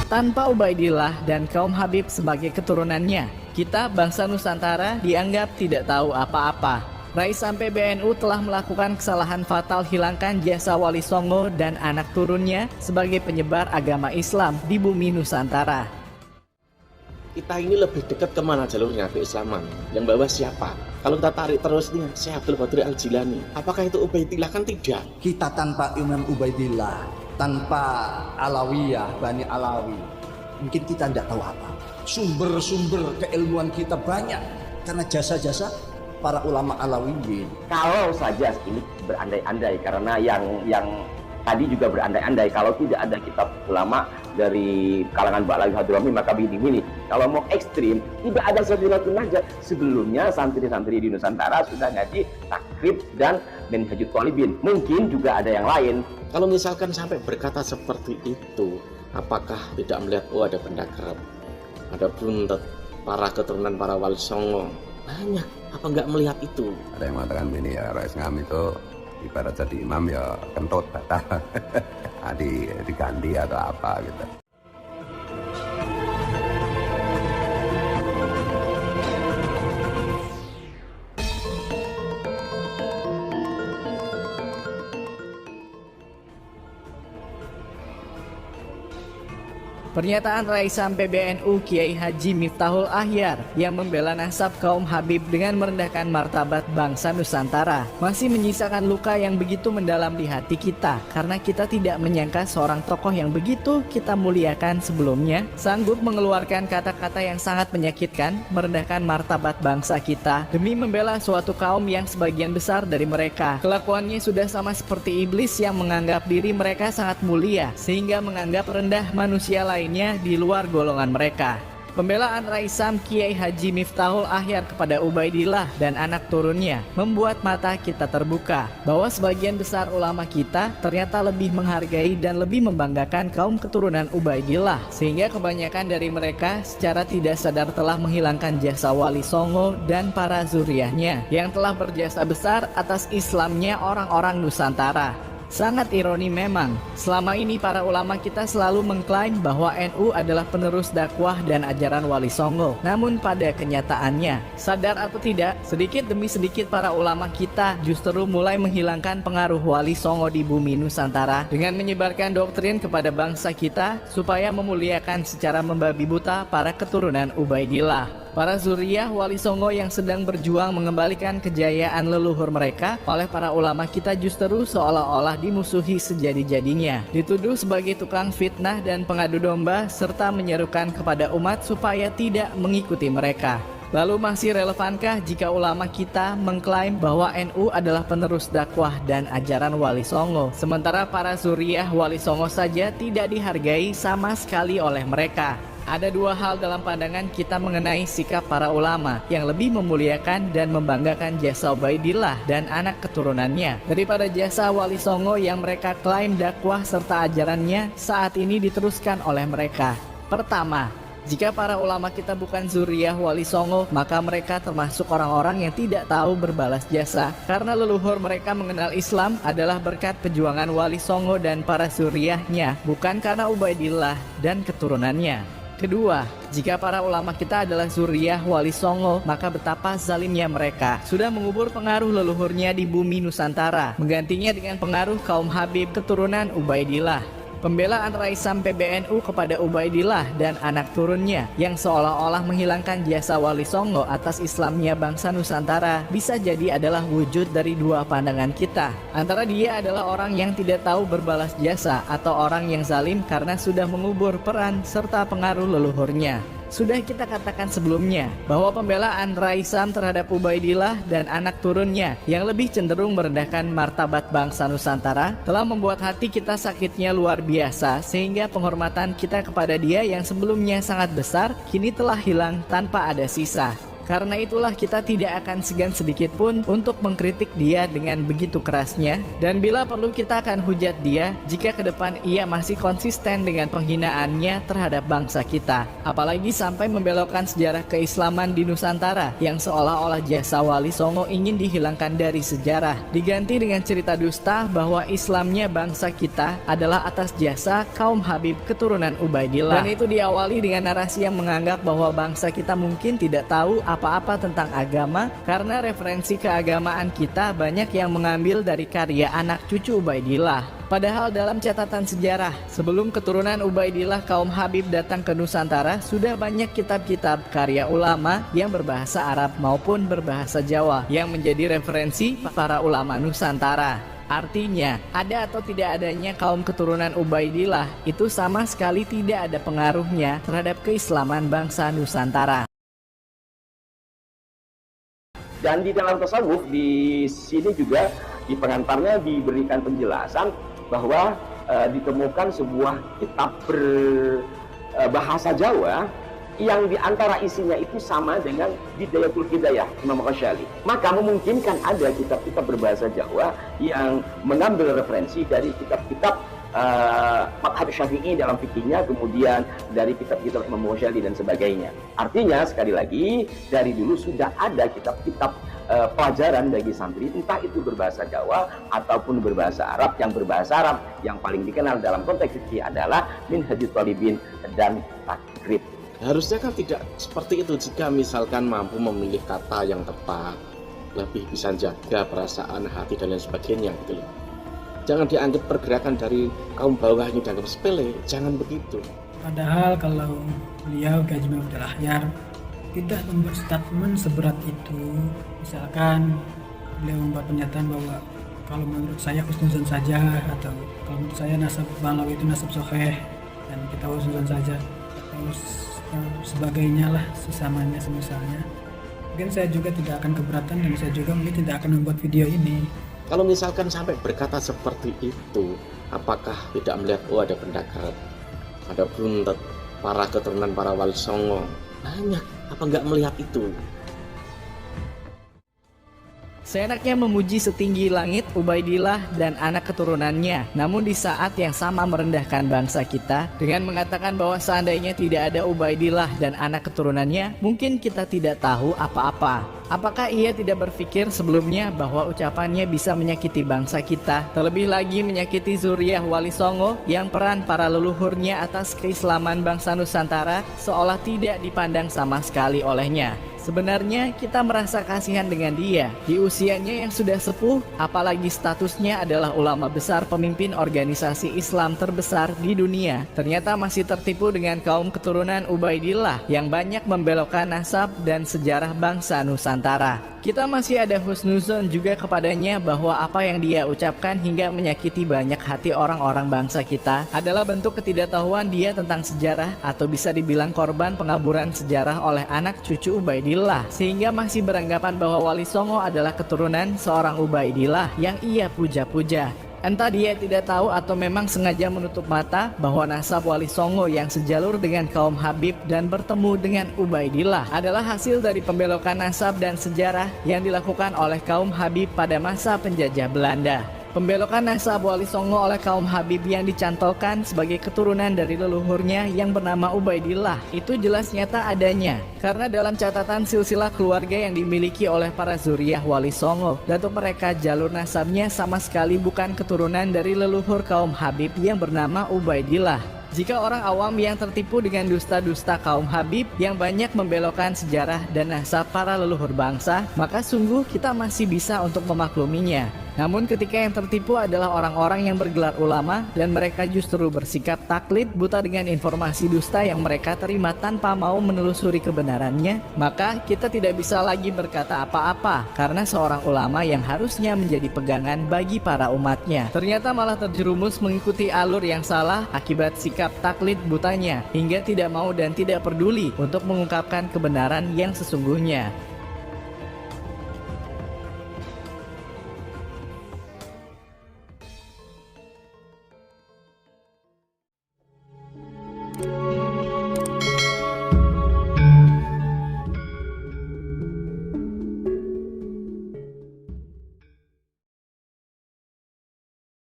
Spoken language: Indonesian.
Tanpa Ubaidillah dan kaum Habib sebagai keturunannya, kita bangsa Nusantara dianggap tidak tahu apa-apa. Raisam PBNU telah melakukan kesalahan fatal hilangkan jasa Wali Songo dan anak turunnya sebagai penyebar agama Islam di bumi Nusantara. Kita ini lebih dekat kemana jalurnya keislaman? Yang bawa siapa? Kalau kita tarik terus nih, Syekh Abdul Qadir Al-Jilani. Apakah itu Ubaidillah? Kan tidak. Kita tanpa Imam Ubaidillah, tanpa Alawiyah, Bani Alawi, mungkin kita tidak tahu apa. Sumber-sumber keilmuan kita banyak karena jasa-jasa para ulama Alawiyin. Kalau saja ini berandai-andai, karena yang tadi juga berandai-andai, kalau tidak ada kitab ulama dari kalangan Ba'lawi Hadrami maka begini. Kalau mau ekstrim, tidak ada Safinatul Najah. Sebelumnya santri-santri di Nusantara sudah ngaji takrib dan Minhajut Thalibin. Mungkin juga ada yang lain. Kalau misalkan sampai berkata seperti itu, apakah tidak melihat ada benda kerap, ada buntet, para keturunan para Wali Songo? Banyak. Apa nggak melihat itu? Ada yang mengatakan ini ya, Rais Ngam itu ibarat jadi imam ya kentut batal. diganti atau apa gitu. Pernyataan Raisam PBNU Kiai Haji Miftahul Ahyar yang membela nasab kaum Habib dengan merendahkan martabat bangsa Nusantara masih menyisakan luka yang begitu mendalam di hati kita, karena kita tidak menyangka seorang tokoh yang begitu kita muliakan sebelumnya sanggup mengeluarkan kata-kata yang sangat menyakitkan, merendahkan martabat bangsa kita demi membela suatu kaum yang sebagian besar dari mereka kelakuannya sudah sama seperti iblis yang menganggap diri mereka sangat mulia sehingga menganggap rendah manusia lainnya di luar golongan mereka. Pembelaan Raisam Kiai Haji Miftahul Ahyar kepada Ubaidillah dan anak turunnya membuat mata kita terbuka bahwa sebagian besar ulama kita ternyata lebih menghargai dan lebih membanggakan kaum keturunan Ubaidillah, sehingga kebanyakan dari mereka secara tidak sadar telah menghilangkan jasa Wali Songo dan para zuriahnya yang telah berjasa besar atas Islamnya orang-orang Nusantara. Sangat ironi memang, selama ini para ulama kita selalu mengklaim bahwa NU adalah penerus dakwah dan ajaran Wali Songo. Namun pada kenyataannya, sadar atau tidak, sedikit demi sedikit para ulama kita justru mulai menghilangkan pengaruh Wali Songo di bumi Nusantara dengan menyebarkan doktrin kepada bangsa kita supaya memuliakan secara membabi buta para keturunan Ubaidillah. Para zuriyah Wali Songo yang sedang berjuang mengembalikan kejayaan leluhur mereka oleh para ulama kita justru seolah-olah dimusuhi sejadi-jadinya, dituduh sebagai tukang fitnah dan pengadu domba, serta menyerukan kepada umat supaya tidak mengikuti mereka. Lalu masih relevankah jika ulama kita mengklaim bahwa NU adalah penerus dakwah dan ajaran Wali Songo, sementara para zuriyah Wali Songo saja tidak dihargai sama sekali oleh mereka? Ada dua hal dalam pandangan kita mengenai sikap para ulama yang lebih memuliakan dan membanggakan jasa Ubaidillah dan anak keturunannya daripada jasa Wali Songo yang mereka klaim dakwah serta ajarannya saat ini diteruskan oleh mereka. Pertama, jika para ulama kita bukan zuriyah Wali Songo, maka mereka termasuk orang-orang yang tidak tahu berbalas jasa, karena leluhur mereka mengenal Islam adalah berkat perjuangan Wali Songo dan para zuriyahnya, bukan karena Ubaidillah dan keturunannya. Kedua, jika para ulama kita adalah zuriyah Wali Songo, maka betapa zalimnya mereka sudah mengubur pengaruh leluhurnya di bumi Nusantara, menggantinya dengan pengaruh kaum Habib keturunan Ubaidillah. Pembelaan Raisam PBNU kepada Ubaidillah dan anak turunnya yang seolah-olah menghilangkan jasa Wali Songo atas Islamnya bangsa Nusantara bisa jadi adalah wujud dari dua pandangan kita. Antara dia adalah orang yang tidak tahu berbalas jasa atau orang yang zalim karena sudah mengubur peran serta pengaruh leluhurnya. Sudah kita katakan sebelumnya bahwa pembelaan Raisam terhadap Ubaidillah dan anak turunnya yang lebih cenderung merendahkan martabat bangsa Nusantara telah membuat hati kita sakitnya luar biasa, sehingga penghormatan kita kepada dia yang sebelumnya sangat besar kini telah hilang tanpa ada sisa. Karena itulah kita tidak akan segan sedikit pun untuk mengkritik dia dengan begitu kerasnya, dan bila perlu kita akan hujat dia jika ke depan ia masih konsisten dengan penghinaannya terhadap bangsa kita. Apalagi sampai membelokkan sejarah keislaman di Nusantara yang seolah-olah jasa Wali Songo ingin dihilangkan dari sejarah, diganti dengan cerita dusta bahwa Islamnya bangsa kita adalah atas jasa kaum Habib keturunan Ubaidillah. Dan itu diawali dengan narasi yang menganggap bahwa bangsa kita mungkin tidak tahu apa-apa tentang agama karena referensi keagamaan kita banyak yang mengambil dari karya anak cucu Ubaidillah. Padahal dalam catatan sejarah, sebelum keturunan Ubaidillah kaum Habib datang ke Nusantara, sudah banyak kitab-kitab karya ulama yang berbahasa Arab maupun berbahasa Jawa yang menjadi referensi para ulama Nusantara. Artinya, ada atau tidak adanya kaum keturunan Ubaidillah itu sama sekali tidak ada pengaruhnya terhadap keislaman bangsa Nusantara. Dan di dalam tasawuf di sini juga di pengantarnya diberikan penjelasan bahwa ditemukan sebuah kitab berbahasa Jawa yang diantara isinya itu sama dengan Bidayatul Hidayah Imam Ghazali. Maka memungkinkan ada kitab-kitab berbahasa Jawa yang mengambil referensi dari kitab-kitab Madhab Syafi'i dalam fikihnya, kemudian dari kitab-kitab Imam Ghazali dan sebagainya. Artinya sekali lagi dari dulu sudah ada kitab-kitab pelajaran bagi santri, entah itu berbahasa Jawa ataupun berbahasa Arab. Yang berbahasa Arab yang paling dikenal dalam konteks fikih adalah Minhajut Thalibin dan Takrib. Harusnya kan tidak seperti itu. Jika misalkan mampu memilih kata yang tepat, lebih bisa jaga perasaan, hati dan lain sebagainya gitu loh. Jangan dianggap pergerakan dari kaum bawah ini dianggap sepele, jangan begitu. Padahal kalau beliau Haji Muhammad Al-Akhyar tidak membuat statement seberat itu, misalkan beliau membuat pernyataan bahwa kalau menurut saya husnuzon saja, atau kalau menurut saya nasab Banglawi itu nasab soheh dan kita husnuzon saja, atau sebagainya lah, sesamanya semisalnya. Mungkin saya juga tidak akan keberatan dan saya juga mungkin tidak akan membuat video ini. Kalau misalkan sampai berkata seperti itu, apakah tidak melihat ada benda kerap, ada buntet, para keturunan para Wali Songo? Banyak, apa nggak melihat itu? Seenaknya memuji setinggi langit Ubaidillah dan anak keturunannya, namun di saat yang sama merendahkan bangsa kita dengan mengatakan bahwa seandainya tidak ada Ubaidillah dan anak keturunannya, mungkin kita tidak tahu apa-apa. Apakah ia tidak berpikir sebelumnya bahwa ucapannya bisa menyakiti bangsa kita, terlebih lagi menyakiti zuriyah Wali Songo yang peran para leluhurnya atas keislaman bangsa Nusantara seolah tidak dipandang sama sekali olehnya? Sebenarnya kita merasa kasihan dengan dia. Di usianya yang sudah sepuh, apalagi statusnya adalah ulama besar pemimpin organisasi Islam terbesar di dunia, ternyata masih tertipu dengan kaum keturunan Ubaidillah yang banyak membelokkan nasab dan sejarah bangsa Nusantara. Kita masih ada husnuzon juga kepadanya bahwa apa yang dia ucapkan hingga menyakiti banyak hati orang-orang bangsa kita adalah bentuk ketidaktahuan dia tentang sejarah, atau bisa dibilang korban pengaburan sejarah oleh anak cucu Ubaidillah, sehingga masih beranggapan bahwa Wali Songo adalah keturunan seorang Ubaidillah yang ia puja-puja. Entah dia tidak tahu atau memang sengaja menutup mata bahwa nasab Wali Songo yang sejalur dengan kaum Habib dan bertemu dengan Ubaidillah adalah hasil dari pembelokan nasab dan sejarah yang dilakukan oleh kaum Habib pada masa penjajah Belanda. Pembelokan nasab Wali Songo oleh kaum Habib yang dicantolkan sebagai keturunan dari leluhurnya yang bernama Ubaidillah itu jelas nyata adanya, karena dalam catatan silsilah keluarga yang dimiliki oleh para zuriyah Wali Songo, datuk mereka jalur nasabnya sama sekali bukan keturunan dari leluhur kaum Habib yang bernama Ubaidillah. Jika orang awam yang tertipu dengan dusta-dusta kaum Habib yang banyak membelokkan sejarah dan nasab para leluhur bangsa, maka sungguh kita masih bisa untuk memakluminya. Namun ketika yang tertipu adalah orang-orang yang bergelar ulama dan mereka justru bersikap taklid buta dengan informasi dusta yang mereka terima tanpa mau menelusuri kebenarannya, maka kita tidak bisa lagi berkata apa-apa karena seorang ulama yang harusnya menjadi pegangan bagi para umatnya ternyata malah terjerumus mengikuti alur yang salah akibat sikap taklid butanya hingga tidak mau dan tidak peduli untuk mengungkapkan kebenaran yang sesungguhnya.